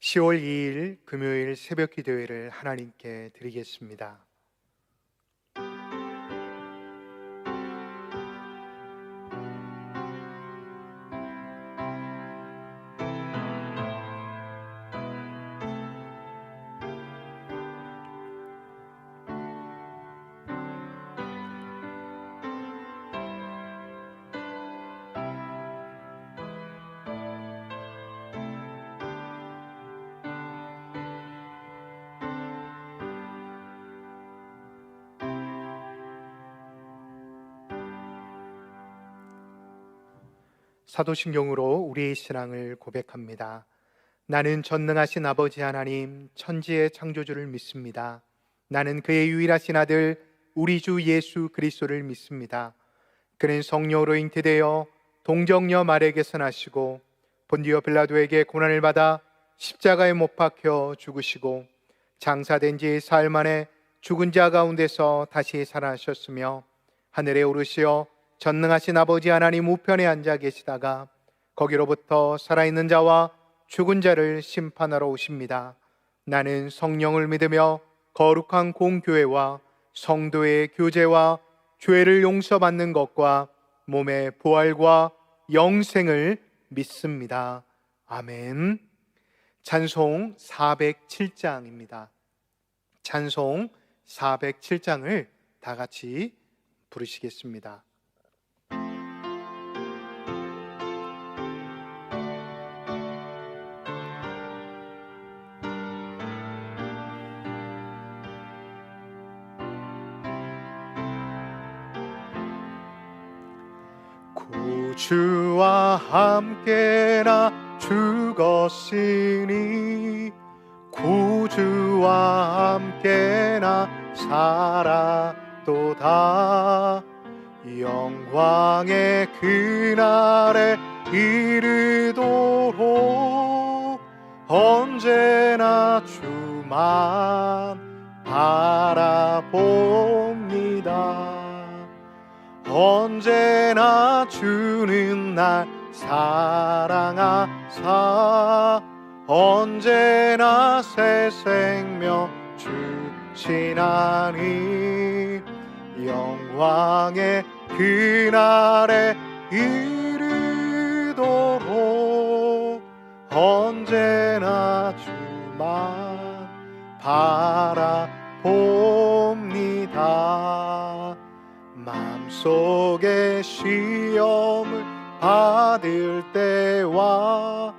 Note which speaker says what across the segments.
Speaker 1: 10월 2일 금요일 새벽 기도회를 하나님께 드리겠습니다. 사도신경으로 우리의 신앙을 고백합니다. 나는 전능하신 아버지 하나님 천지의 창조주를 믿습니다. 나는 그의 유일하신 아들 우리 주 예수 그리스도를 믿습니다. 그는 성령으로 잉태되어 동정녀 마리아에게서 나시고 본디오 빌라도에게 고난을 받아 십자가에 못 박혀 죽으시고 장사된 지 사흘 만에 죽은 자 가운데서 다시 살아나셨으며 하늘에 오르시어 전능하신 아버지 하나님 우편에 앉아 계시다가 거기로부터 살아있는 자와 죽은 자를 심판하러 오십니다. 나는 성령을 믿으며 거룩한 공교회와 성도의 교제와 죄를 용서받는 것과 몸의 부활과 영생을 믿습니다. 아멘. 찬송 407장입니다. 찬송 407장을 다 같이 부르시겠습니다. 구주와 함께나 죽었으니 구주와 함께나 살았도다. 영광의 그날에 이르도록 언제나 주만 바라봅니다. 언제나 주는 날 사랑하사 언제나 새 생명 주시나니 영광의 그날에 이르도록 언제나 주만 바라봅니다. 마음속에 시험을 받을 때와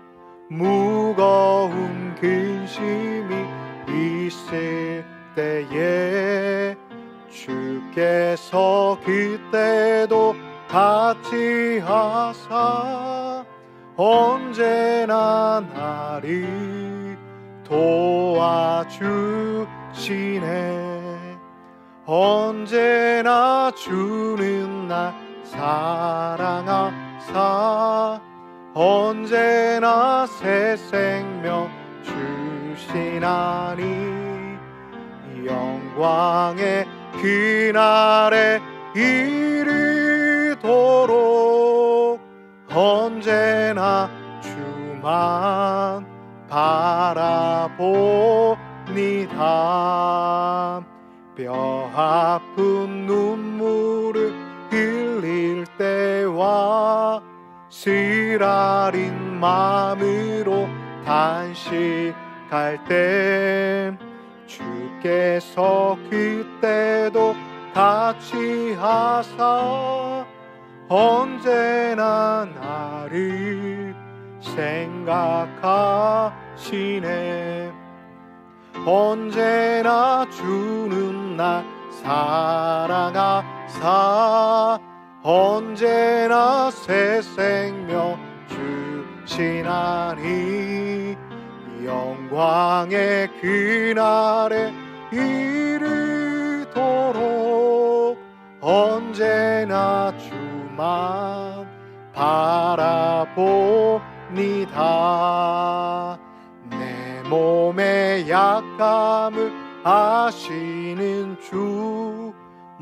Speaker 1: 무거운 근심이 있을 때에 주께서 그때도 같이 하사 언제나 나를 도와주시네. 언제나 주는 날 사랑하사 언제나 새 생명 주시나니 영광의 그날에 이르도록 언제나 주만 바라봅니다. 뼈 아픈 눈물을 흘릴 때와 쓰라린 마음으로 단식할 때 주께서 그때도 같이 하사 언제나 나를 생각하시네. 언제나 주는 날 사랑하사 언제나 새 생명 주시나니 영광의 그날에 이르도록 언제나 주만 바라봅니다. 내 몸의 약함을 아시는 주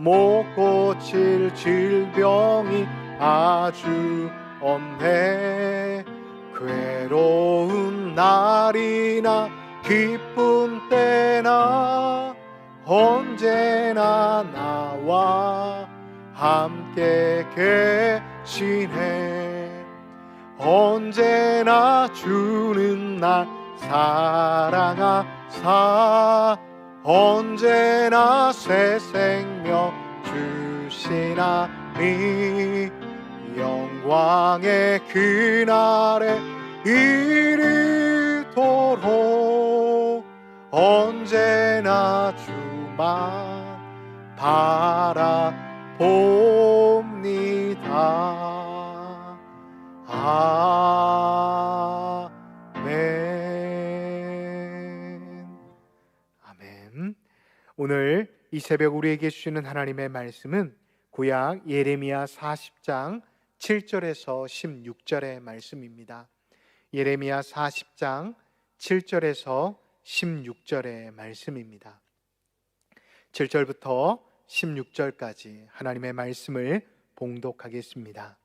Speaker 1: 못 고칠 질병이 아주 없네. 괴로운 날이나 기쁜 때나 언제나 나와 함께 계시네. 언제나 주는 날 사랑하사 언제나 새 생명 주시나니 영광의 그날에 이르도록 언제나 주만 바라봅니다. 아멘. 아멘. 오늘 이 새벽 우리에게 주시는 하나님의 말씀은 구약 예레미야 40장 7절에서 16절의 말씀입니다. 예레미야 40장 7절에서 16절의 말씀입니다. 7절부터 16절까지 하나님의 말씀을 봉독하겠습니다.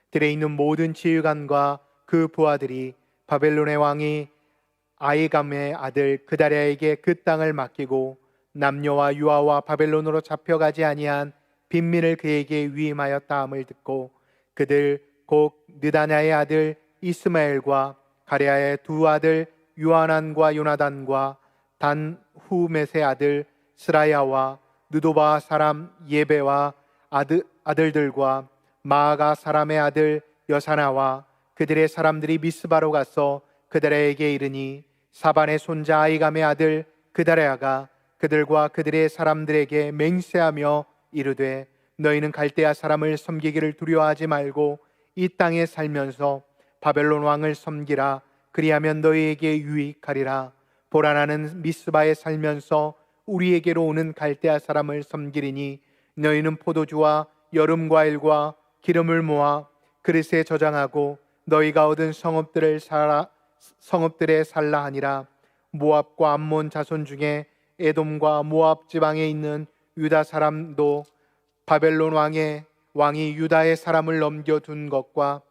Speaker 1: 들에 있는 모든 지휘관과 그 부하들이 바벨론의 왕이 아이감의 아들 그다랴에게 그 땅을 맡기고 남녀와 유아와 바벨론으로 잡혀가지 아니한 빈민을 그에게 위임하였다함을 듣고 그들 곧 느다냐의 아들 이스마엘과 가랴의 두 아들 요하난과 요나단과 단후мет의 아들 스라야와 느도바 사람 예베와 아들들과 마아가 사람의 아들 여사나와 그들의 사람들이 미스바로 가서 그다랴에게 이르니 사반의 손자 아이감의 아들 그다랴가 그들과 그들의 사람들에게 맹세하며 이르되 너희는 갈대아 사람을 섬기기를 두려워하지 말고 이 땅에 살면서 바벨론 왕을 섬기라. 그리하면 너희에게 유익하리라. 보라, 나는 미스바에 살면서 우리에게로 오는 갈대아 사람을 섬기리니 너희는 포도주와 여름 과일과 기름을 모아 그릇에 저장하고 너희가 얻은 성읍들에 살라 하니라. 모압과 암몬 자손 중에 에돔과 모압 지방에 있는 유다 사람도 바벨론 왕이 유다의 사람을 넘겨둔 것과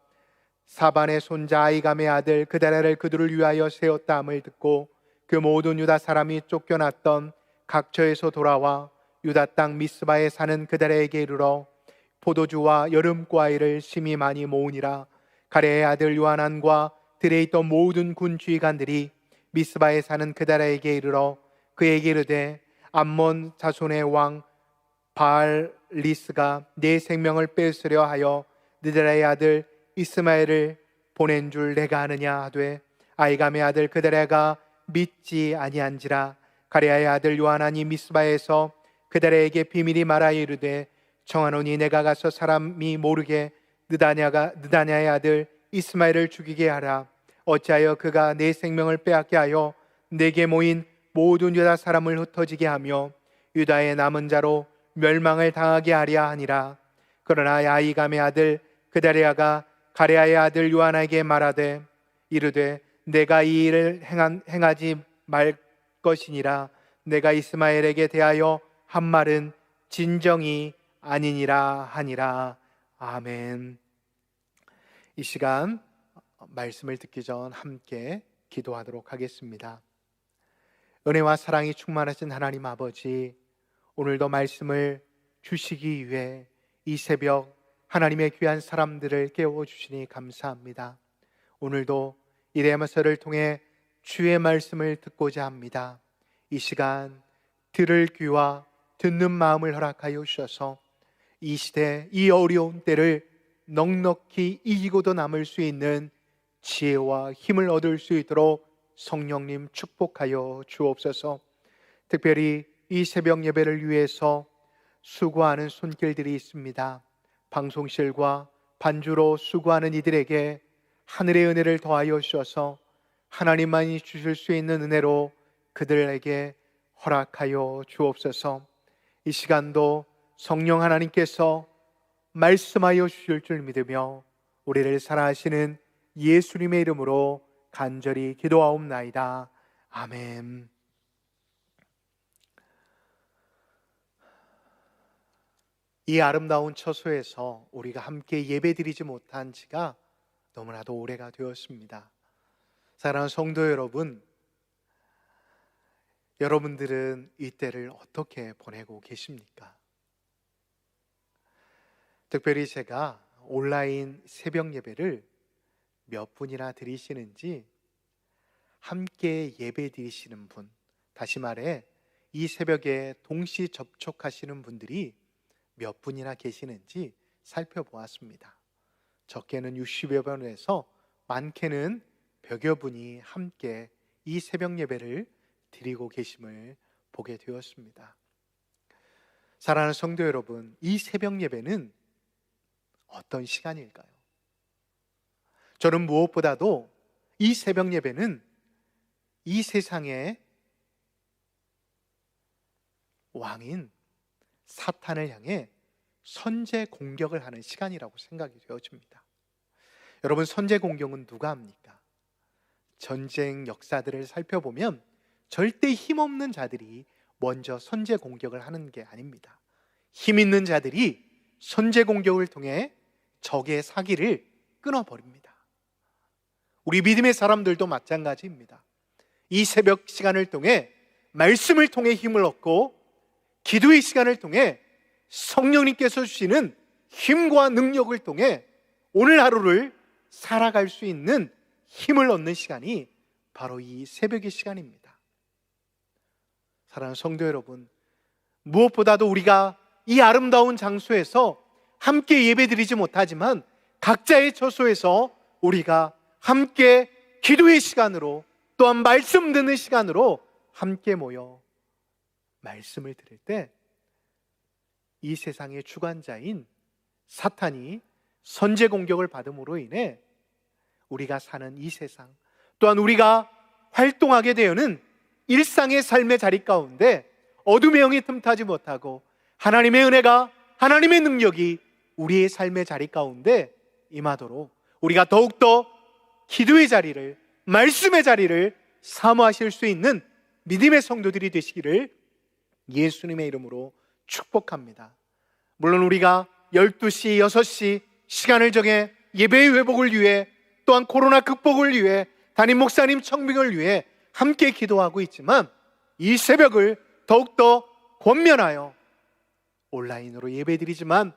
Speaker 1: 사반의 손자 아이감의 아들 그다랴를 그들을 위하여 세웠다함을 듣고 그 모든 유다 사람이 쫓겨났던 각처에서 돌아와 유다 땅 미스바에 사는 그다랴에게 이르러 포도주와 여름 과일을 심히 많이 모으니라. 가랴의 아들 요하난과 들에 있던 모든 군 지휘관들이 미스바에 사는 그다랴에게 이르러 그에게 이르되 암몬 자손의 왕 바알리스가 내 생명을 뺏으려 하여 느다랴의 아들 이스마엘을 보낸 줄 내가 아느냐 하되 아이감의 아들 그다랴가 믿지 아니한지라. 가랴의 아들 요하난이 미스바에서 그다랴에게 비밀이 말하여 이르되 청하노니 내가 가서 사람이 모르게 느다냐의 아들 이스마엘을 죽이게 하라. 어찌하여 그가 내 생명을 빼앗게 하여 내게 모인 모든 유다 사람을 흩어지게 하며 유다의 남은 자로 멸망을 당하게 하랴 하니라. 그러나 아이감의 아들 그다랴가 가랴의 아들 요하나에게 말하되 이르되 내가 이 일을 행하지 말 것이니라. 내가 이스마엘에게 대하여 한 말은 진정이 아니니라 하니라. 아멘. 이 시간 말씀을 듣기 전 함께 기도하도록 하겠습니다. 은혜와 사랑이 충만하신 하나님 아버지, 오늘도 말씀을 주시기 위해 이 새벽 하나님의 귀한 사람들을 깨워주시니 감사합니다. 오늘도 이레미야서를 통해 주의 말씀을 듣고자 합니다. 이 시간 들을 귀와 듣는 마음을 허락하여 주셔서 이 시대, 이 어려운 때를 넉넉히 이기고도 남을 수 있는 지혜와 힘을 얻을 수 있도록 성령님 축복하여 주옵소서. 특별히 이 새벽 예배를 위해서 수고하는 손길들이 있습니다. 방송실과 반주로 수고하는 이들에게 하늘의 은혜를 더하여 주셔서 하나님만이 주실 수 있는 은혜로 그들에게 허락하여 주옵소서. 이 시간도 성령 하나님께서 말씀하여 주실 줄 믿으며 우리를 사랑하시는 예수님의 이름으로 간절히 기도하옵나이다. 아멘. 이 아름다운 처소에서 우리가 함께 예배드리지 못한 지가 너무나도 오래가 되었습니다. 사랑하는 성도 여러분, 여러분들은 이 때를 어떻게 보내고 계십니까? 특별히 제가 온라인 새벽 예배를 몇 분이나 드리시는지, 함께 예배 드리시는 분, 다시 말해 이 새벽에 동시 접촉하시는 분들이 몇 분이나 계시는지 살펴보았습니다. 적게는 60여 분에서 많게는 100여 분이 함께 이 새벽 예배를 드리고 계심을 보게 되었습니다. 사랑하는 성도 여러분, 이 새벽 예배는 어떤 시간일까요? 저는 무엇보다도 이 새벽 예배는 이 세상의 왕인 사탄을 향해 선제 공격을 하는 시간이라고 생각이 되어집니다. 여러분, 선제 공격은 누가 합니까? 전쟁 역사들을 살펴보면 절대 힘없는 자들이 먼저 선제 공격을 하는 게 아닙니다. 힘 있는 자들이 선제 공격을 통해 적의 사기를 끊어버립니다. 우리 믿음의 사람들도 마찬가지입니다. 이 새벽 시간을 통해 말씀을 통해 힘을 얻고 기도의 시간을 통해 성령님께서 주시는 힘과 능력을 통해 오늘 하루를 살아갈 수 있는 힘을 얻는 시간이 바로 이 새벽의 시간입니다. 사랑하는 성도 여러분, 무엇보다도 우리가 이 아름다운 장소에서 함께 예배드리지 못하지만 각자의 처소에서 우리가 함께 기도의 시간으로, 또한 말씀 듣는 시간으로 함께 모여 말씀을 들을 때 이 세상의 주관자인 사탄이 선제 공격을 받음으로 인해 우리가 사는 이 세상, 또한 우리가 활동하게 되는 일상의 삶의 자리 가운데 어둠의 영이 틈타지 못하고 하나님의 은혜가, 하나님의 능력이 우리의 삶의 자리 가운데 임하도록 우리가 더욱더 기도의 자리를, 말씀의 자리를 사모하실 수 있는 믿음의 성도들이 되시기를 예수님의 이름으로 축복합니다. 물론 우리가 12시, 6시 시간을 정해 예배의 회복을 위해, 또한 코로나 극복을 위해, 담임 목사님 청빙을 위해 함께 기도하고 있지만 이 새벽을 더욱더 권면하여 온라인으로 예배드리지만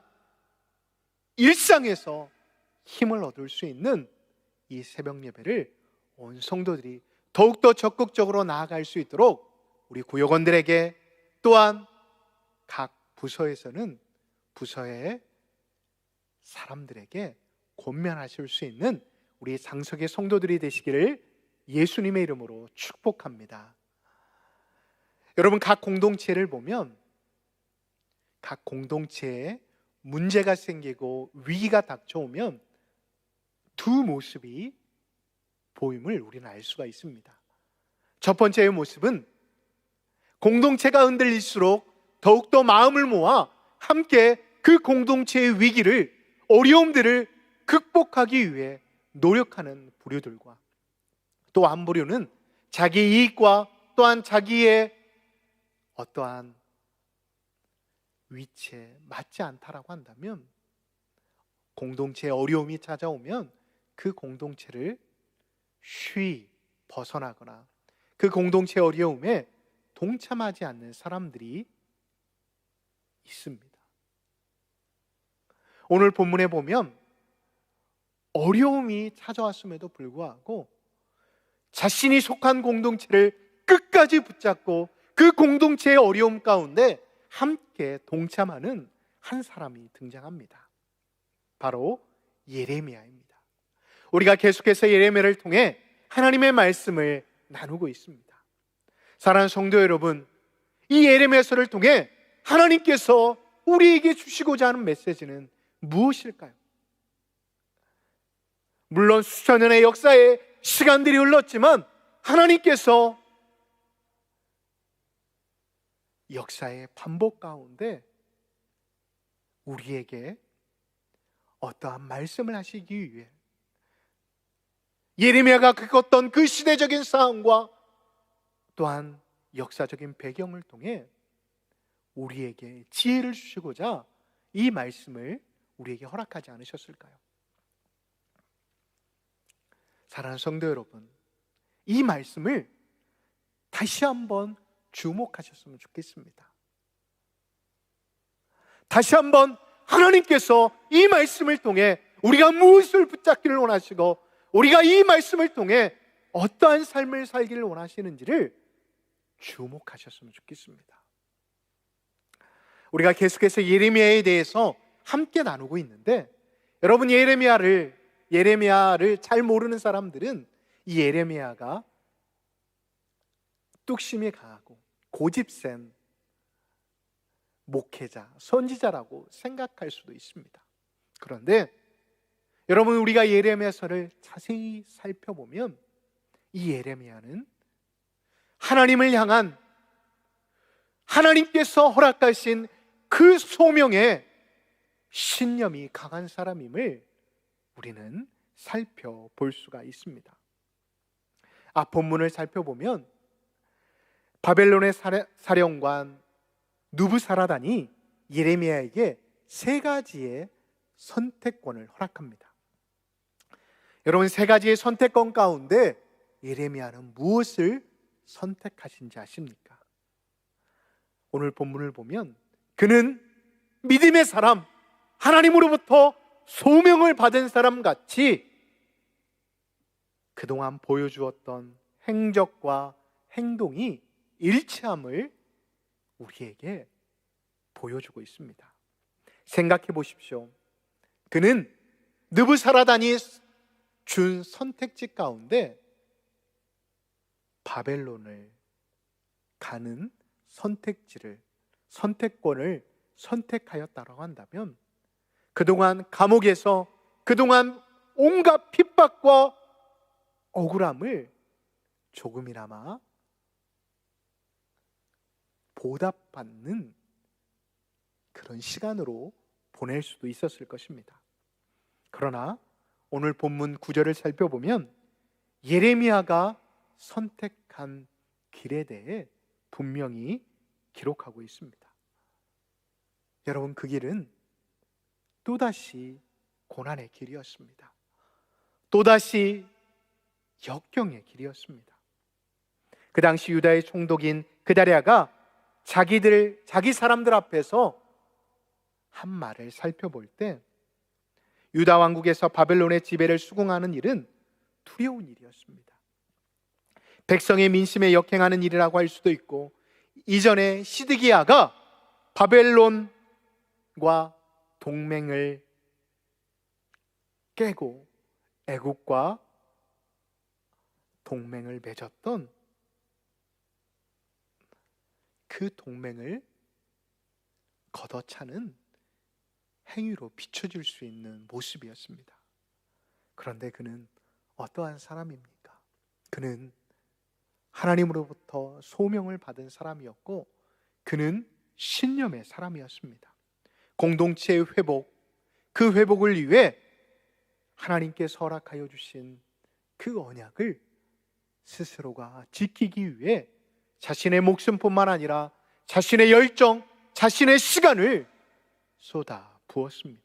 Speaker 1: 일상에서 힘을 얻을 수 있는 이 새벽 예배를 온 성도들이 더욱더 적극적으로 나아갈 수 있도록 우리 구역원들에게, 또한 각 부서에서는 부서의 사람들에게 권면하실 수 있는 우리 장석의 성도들이 되시기를 예수님의 이름으로 축복합니다. 여러분, 각 공동체를 보면 각 공동체에 문제가 생기고 위기가 닥쳐오면 두 모습이 보임을 우리는 알 수가 있습니다. 첫 번째의 모습은 공동체가 흔들릴수록 더욱더 마음을 모아 함께 그 공동체의 위기를, 어려움들을 극복하기 위해 노력하는 부류들과, 또 한 부류는 자기 이익과 또한 자기의 어떠한 위치에 맞지 않다라고 한다면, 공동체에 어려움이 찾아오면 그 공동체를 쉬이 벗어나거나 그 공동체의 어려움에 동참하지 않는 사람들이 있습니다. 오늘 본문에 보면 어려움이 찾아왔음에도 불구하고 자신이 속한 공동체를 끝까지 붙잡고 그 공동체의 어려움 가운데 함께 동참하는 한 사람이 등장합니다. 바로 예레미야입니다. 우리가 계속해서 예레미야를 통해 하나님의 말씀을 나누고 있습니다. 사랑하는 성도 여러분, 이 예레미야서를 통해 하나님께서 우리에게 주시고자 하는 메시지는 무엇일까요? 물론 수천 년의 역사의 시간들이 흘렀지만 하나님께서 역사의 반복 가운데 우리에게 어떠한 말씀을 하시기 위해 예레미야가 겪었던 그 시대적인 상황과 또한 역사적인 배경을 통해 우리에게 지혜를 주시고자 이 말씀을 우리에게 허락하지 않으셨을까요? 사랑하는 성도 여러분, 이 말씀을 다시 한번 주목하셨으면 좋겠습니다. 다시 한번 하나님께서 이 말씀을 통해 우리가 무엇을 붙잡기를 원하시고 우리가 이 말씀을 통해 어떠한 삶을 살기를 원하시는지를 주목하셨으면 좋겠습니다. 우리가 계속해서 예레미야에 대해서 함께 나누고 있는데, 여러분 예레미야를 잘 모르는 사람들은 이 예레미야가 뚝심이 강하고 고집센 목회자, 선지자라고 생각할 수도 있습니다. 그런데 여러분, 우리가 예레미야서를 자세히 살펴보면 이 예레미야는 하나님을 향한 하나님께서 허락하신 그 소명에 신념이 강한 사람임을 우리는 살펴볼 수가 있습니다. 본문을 살펴보면 바벨론의 사령관 느부사라단이 예레미야에게 3가지의 선택권을 허락합니다. 여러분, 3가지의 선택권 가운데 예레미야는 무엇을 선택하신지 아십니까? 오늘 본문을 보면 그는 믿음의 사람, 하나님으로부터 소명을 받은 사람 같이 그동안 보여주었던 행적과 행동이 일치함을 우리에게 보여주고 있습니다. 생각해 보십시오. 그는 느부사라단이 준 선택지 가운데 바벨론을 가는 선택권을 선택하였다고 한다면, 그동안 감옥에서 그동안 온갖 핍박과 억울함을 조금이나마 보답받는 그런 시간으로 보낼 수도 있었을 것입니다. 그러나 오늘 본문 9절을 살펴보면 예레미야가 선택한 길에 대해 분명히 기록하고 있습니다. 여러분, 그 길은 또다시 고난의 길이었습니다. 또다시 역경의 길이었습니다. 그 당시 유다의 총독인 그다랴가 자기 사람들 앞에서 한 말을 살펴볼 때, 유다 왕국에서 바벨론의 지배를 수긍하는 일은 두려운 일이었습니다. 백성의 민심에 역행하는 일이라고 할 수도 있고, 이전에 시드기야가 바벨론과 동맹을 깨고 애국과 동맹을 맺었던 그 동맹을 걷어차는 행위로 비춰질 수 있는 모습이었습니다. 그런데 그는 어떠한 사람입니까? 그는 하나님으로부터 소명을 받은 사람이었고, 그는 신념의 사람이었습니다. 공동체의 회복, 그 회복을 위해 하나님께서 허락하여 주신 그 언약을 스스로가 지키기 위해 자신의 목숨뿐만 아니라 자신의 열정, 자신의 시간을 쏟아 부었습니다.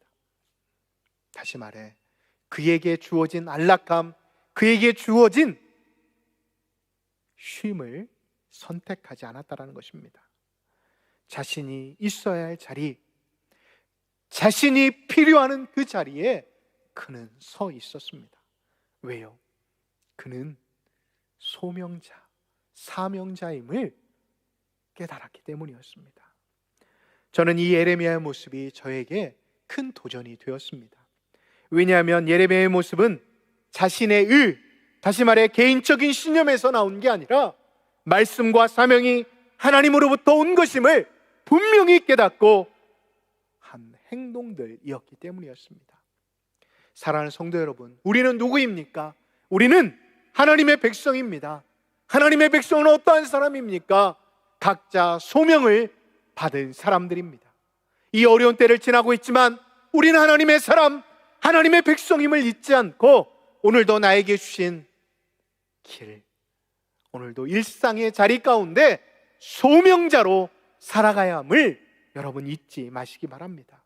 Speaker 1: 다시 말해, 그에게 주어진 안락함, 그에게 주어진 쉼을 선택하지 않았다는 것입니다. 자신이 있어야 할 자리, 자신이 필요한 그 자리에 그는 서 있었습니다. 왜요? 그는 소명자, 사명자임을 깨달았기 때문이었습니다. 저는 이 예레미야의 모습이 저에게 큰 도전이 되었습니다. 왜냐하면 예레미야의 모습은 자신의 다시 말해 개인적인 신념에서 나온 게 아니라 말씀과 사명이 하나님으로부터 온 것임을 분명히 깨닫고 한 행동들이었기 때문이었습니다. 사랑하는 성도 여러분, 우리는 누구입니까? 우리는 하나님의 백성입니다. 하나님의 백성은 어떠한 사람입니까? 각자 소명을 받은 사람들입니다. 이 어려운 때를 지나고 있지만 우리는 하나님의 사람, 하나님의 백성임을 잊지 않고 오늘도 나에게 주신 길, 오늘도 일상의 자리 가운데 소명자로 살아가야 함을 여러분 잊지 마시기 바랍니다.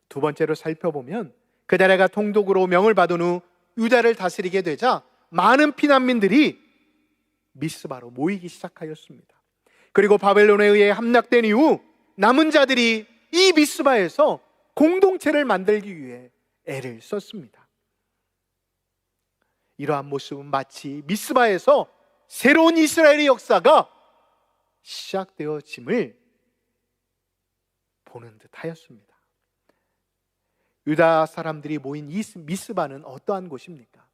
Speaker 1: 두 번째로 살펴보면 그다랴가 통독으로 명을 받은 후 유다를 다스리게 되자 많은 피난민들이 미스바로 모이기 시작하였습니다. 그리고 바벨론에 의해 함락된 이후 남은 자들이 이 미스바에서 공동체를 만들기 위해 애를 썼습니다. 이러한 모습은 마치 미스바에서 새로운 이스라엘의 역사가 시작되어짐을 보는 듯 하였습니다. 유다 사람들이 모인 이 미스바는 어떠한 곳입니까?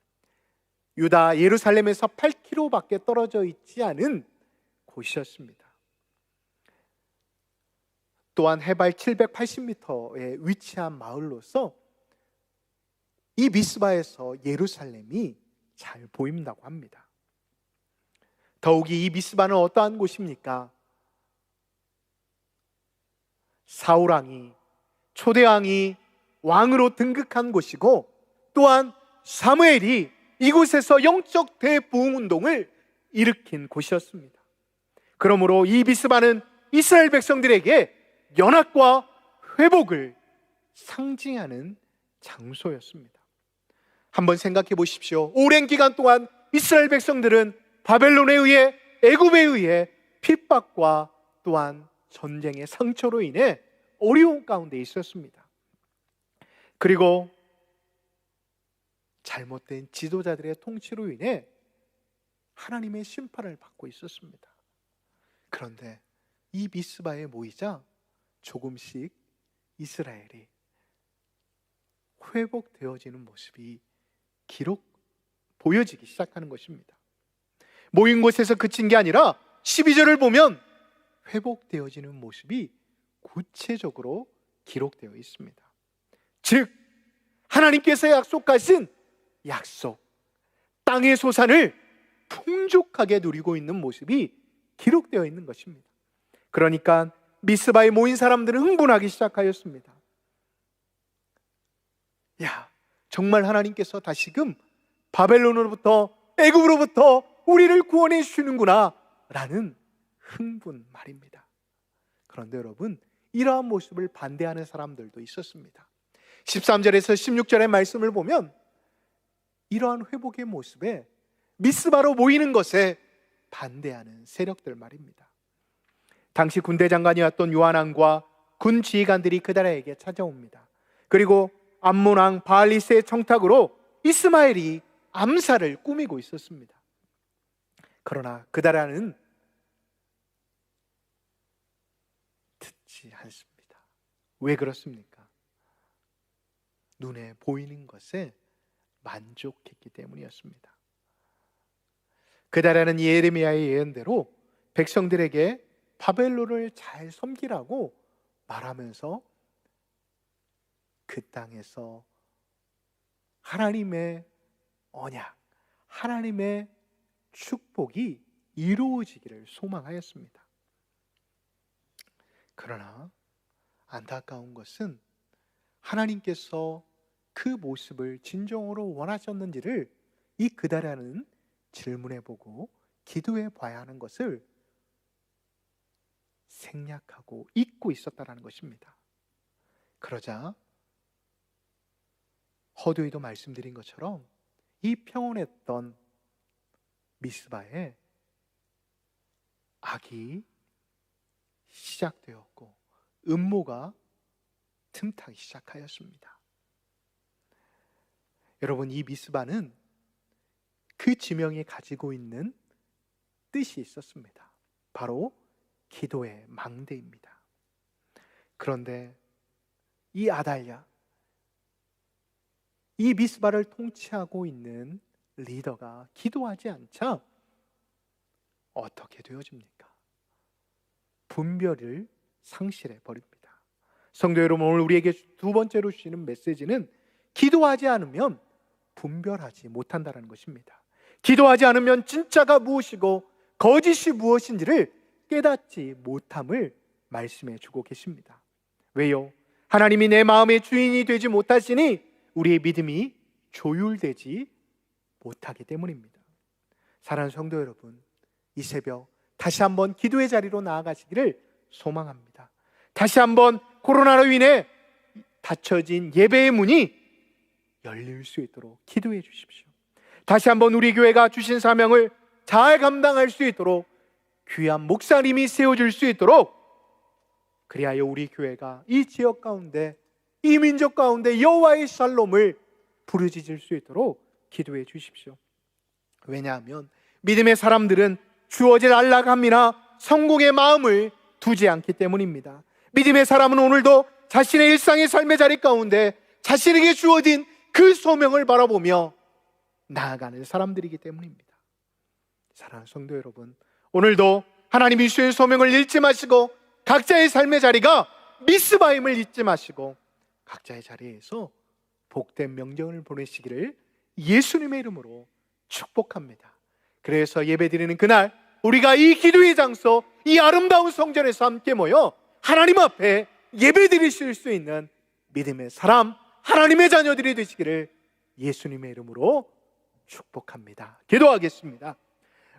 Speaker 1: 유다 예루살렘에서 8km밖에 떨어져 있지 않은 곳이었습니다. 또한 해발 780m에 위치한 마을로서 이 미스바에서 예루살렘이 잘 보인다고 합니다. 더욱이 이 미스바는 어떠한 곳입니까? 사울왕이, 초대왕이 왕으로 등극한 곳이고, 또한 사무엘이 이곳에서 영적 대부흥 운동을 일으킨 곳이었습니다. 그러므로 이 미스바는 이스라엘 백성들에게 연합과 회복을 상징하는 장소였습니다. 한번 생각해 보십시오. 오랜 기간 동안 이스라엘 백성들은 바벨론에 의해, 애굽에 의해 핍박과 또한 전쟁의 상처로 인해 어려움 가운데 있었습니다. 그리고 잘못된 지도자들의 통치로 인해 하나님의 심판을 받고 있었습니다. 그런데 이 미스바에 모이자 조금씩 이스라엘이 회복되어지는 모습이 보여지기 시작하는 것입니다. 모인 곳에서 그친 게 아니라 12절을 보면 회복되어지는 모습이 구체적으로 기록되어 있습니다. 즉 하나님께서 약속하신 약속, 땅의 소산을 풍족하게 누리고 있는 모습이 기록되어 있는 것입니다. 그러니까 미스바에 모인 사람들은 흥분하기 시작하였습니다. 야, 정말 하나님께서 다시금 바벨론으로부터, 애굽으로부터 우리를 구원해 주시는구나 라는 흥분 말입니다. 그런데 여러분, 이러한 모습을 반대하는 사람들도 있었습니다. 13절에서 16절의 말씀을 보면 이러한 회복의 모습에 미스바로 모이는 것에 반대하는 세력들 말입니다. 당시 군대 장관이었던 요한왕과 군 지휘관들이 그다라에게 찾아옵니다. 그리고 암몬왕 바알리스의 청탁으로 이스마엘이 암살을 꾸미고 있었습니다. 그러나 그다라는 듣지 않습니다. 왜 그렇습니까? 눈에 보이는 것에 만족했기 때문이었습니다. 그다라는 예레미야의 예언대로 백성들에게 바벨론을 잘 섬기라고 말하면서 그 땅에서 하나님의 언약, 하나님의 축복이 이루어지기를 소망하였습니다. 그러나 안타까운 것은 하나님께서 그 모습을 진정으로 원하셨는지를 이 그다라는 질문해 보고 기도해 봐야 하는 것을 생략하고 잊고 있었다는 것입니다. 그러자 허도이도 말씀드린 것처럼 이 평온했던 미스바에 악이 시작되었고 음모가 틈타기 시작하였습니다. 여러분, 이 미스바는 그 지명이 가지고 있는 뜻이 있었습니다. 바로 기도의 망대입니다. 그런데 이 아달랴, 이 미스바를 통치하고 있는 리더가 기도하지 않자 어떻게 되어집니까? 분별을 상실해 버립니다. 성도 여러분, 오늘 우리에게 두 번째로 주시는 메시지는 기도하지 않으면 분별하지 못한다는 것입니다. 기도하지 않으면 진짜가 무엇이고 거짓이 무엇인지를 깨닫지 못함을 말씀해 주고 계십니다. 왜요? 하나님이 내 마음의 주인이 되지 못하시니 우리의 믿음이 조율되지 못하기 때문입니다. 사랑하는 성도 여러분, 이 새벽 다시 한번 기도의 자리로 나아가시기를 소망합니다. 다시 한번 코로나로 인해 닫혀진 예배의 문이 열릴 수 있도록 기도해 주십시오. 다시 한번 우리 교회가 주신 사명을 잘 감당할 수 있도록 귀한 목사님이 세워질 수 있도록, 그리하여 우리 교회가 이 지역 가운데, 이 민족 가운데 여호와의 샬롬을 부르짖을 수 있도록 기도해 주십시오. 왜냐하면 믿음의 사람들은 주어질 안락함이나 성공의 마음을 두지 않기 때문입니다. 믿음의 사람은 오늘도 자신의 일상의 삶의 자리 가운데 자신에게 주어진 그 소명을 바라보며 나아가는 사람들이기 때문입니다. 사랑하는 성도 여러분, 오늘도 하나님이 주신 소명을 잃지 마시고 각자의 삶의 자리가 미스바임을 잊지 마시고 각자의 자리에서 복된 명령을 보내시기를 예수님의 이름으로 축복합니다. 그래서 예배드리는 그날 우리가 이 기도의 장소, 이 아름다운 성전에서 함께 모여 하나님 앞에 예배드리실 수 있는 믿음의 사람, 하나님의 자녀들이 되시기를 예수님의 이름으로 축복합니다. 기도하겠습니다.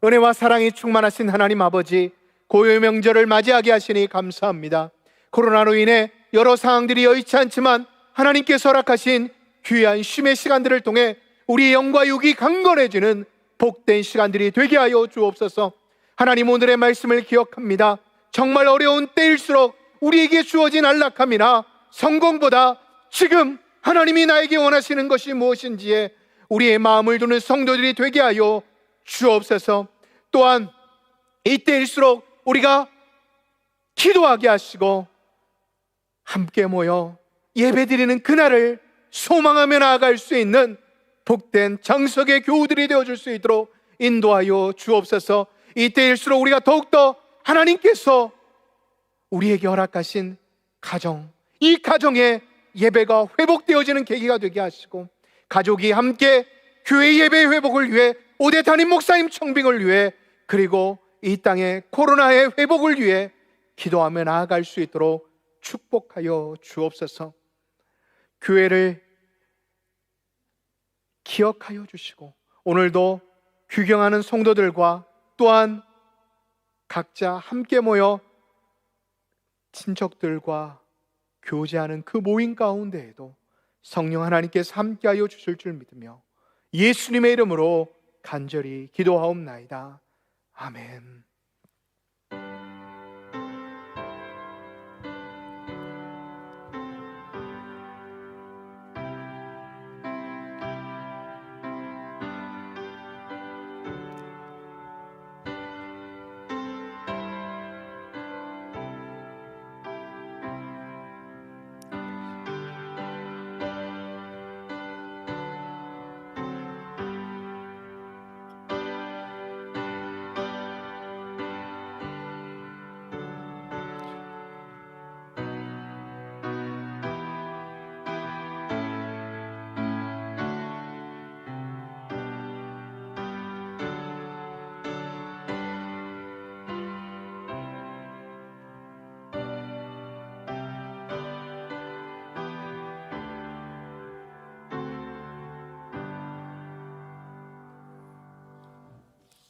Speaker 1: 은혜와 사랑이 충만하신 하나님 아버지, 고요 명절을 맞이하게 하시니 감사합니다. 코로나로 인해 여러 상황들이 여의치 않지만 하나님께서 허락하신 귀한 쉼의 시간들을 통해 우리의 영과 육이 강건해지는 복된 시간들이 되게 하여 주옵소서. 하나님, 오늘의 말씀을 기억합니다. 정말 어려운 때일수록 우리에게 주어진 안락함이나 성공보다 지금 하나님이 나에게 원하시는 것이 무엇인지에 우리의 마음을 두는 성도들이 되게 하여 주옵소서. 또한 이때일수록 우리가 기도하게 하시고 함께 모여 예배드리는 그날을 소망하며 나아갈 수 있는 복된 장석의 교우들이 되어줄 수 있도록 인도하여 주옵소서. 이때일수록 우리가 더욱더 하나님께서 우리에게 허락하신 가정, 이 가정의 예배가 회복되어지는 계기가 되게 하시고, 가족이 함께 교회 예배 회복을 위해, 오대 담임 목사님 청빙을 위해, 그리고 이 땅의 코로나의 회복을 위해 기도하며 나아갈 수 있도록 축복하여 주옵소서. 교회를 기억하여 주시고 오늘도 귀경하는 성도들과 또한 각자 함께 모여 친척들과 교제하는 그 모임 가운데에도 성령 하나님께서 함께하여 주실 줄 믿으며 예수님의 이름으로 간절히 기도하옵나이다. 아멘.